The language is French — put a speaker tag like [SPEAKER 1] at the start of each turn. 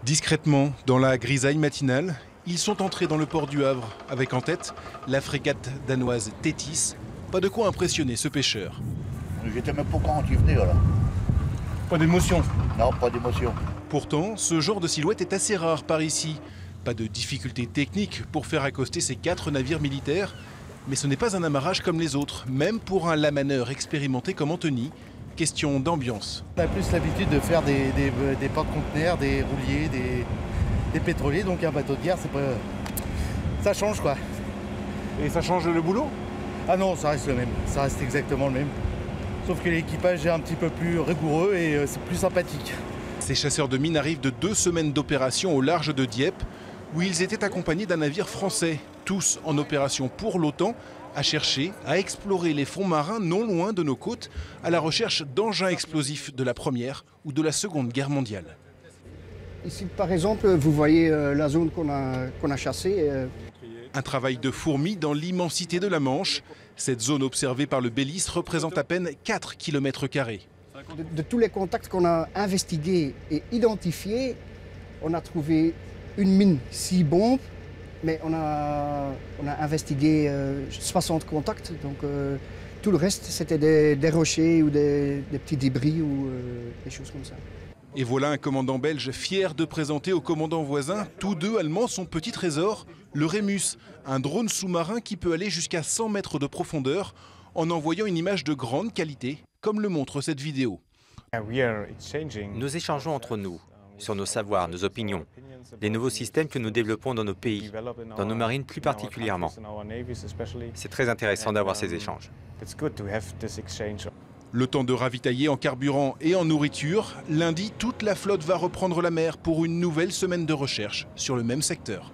[SPEAKER 1] Discrètement, dans la grisaille matinale, ils sont entrés dans le port du Havre, avec en tête la frégate danoise Thétis. Pas de quoi impressionner ce pêcheur.
[SPEAKER 2] J'étais même pas quand tu venais là.
[SPEAKER 1] Pas d'émotion.
[SPEAKER 2] Non, pas d'émotion.
[SPEAKER 1] Pourtant, ce genre de silhouette est assez rare par ici. Pas de difficulté technique pour faire accoster ces 4 navires militaires. Mais ce n'est pas un amarrage comme les autres, même pour un lamaneur expérimenté comme Anthony. Question d'ambiance.
[SPEAKER 3] On a plus l'habitude de faire des porte-conteneurs, des rouliers, des pétroliers, donc un bateau de guerre, c'est pas... ça change quoi.
[SPEAKER 1] Et ça change le boulot?
[SPEAKER 3] Ah non, ça reste le même, ça reste exactement le même. Sauf que l'équipage est un petit peu plus rigoureux et c'est plus sympathique.
[SPEAKER 1] Ces chasseurs de mines arrivent de 2 semaines d'opération au large de Dieppe, où ils étaient accompagnés d'un navire français, tous en opération pour l'OTAN, à chercher à explorer les fonds marins non loin de nos côtes, à la recherche d'engins explosifs de la Première ou de la Seconde Guerre mondiale.
[SPEAKER 4] Ici, par exemple, vous voyez la zone qu'on a chassée.
[SPEAKER 1] Un travail de fourmi dans l'immensité de la Manche. Cette zone observée par le Bélis représente à peine 4 km².
[SPEAKER 4] De tous les contacts qu'on a investigués et identifiés, on a trouvé une mine 6 bombes, mais on a investigué 60 contacts. Donc tout le reste, c'était des rochers ou des petits débris ou des choses comme ça.
[SPEAKER 1] Et voilà un commandant belge fier de présenter au commandant voisin, tous deux allemands, son petit trésor, le Rémus, un drone sous-marin qui peut aller jusqu'à 100 mètres de profondeur en envoyant une image de grande qualité, comme le montre cette vidéo.
[SPEAKER 5] Nous échangeons entre nous, sur nos savoirs, nos opinions, les nouveaux systèmes que nous développons dans nos pays, dans nos marines plus particulièrement. C'est très intéressant d'avoir ces échanges.
[SPEAKER 1] Le temps de ravitailler en carburant et en nourriture, lundi, toute la flotte va reprendre la mer pour une nouvelle semaine de recherche sur le même secteur.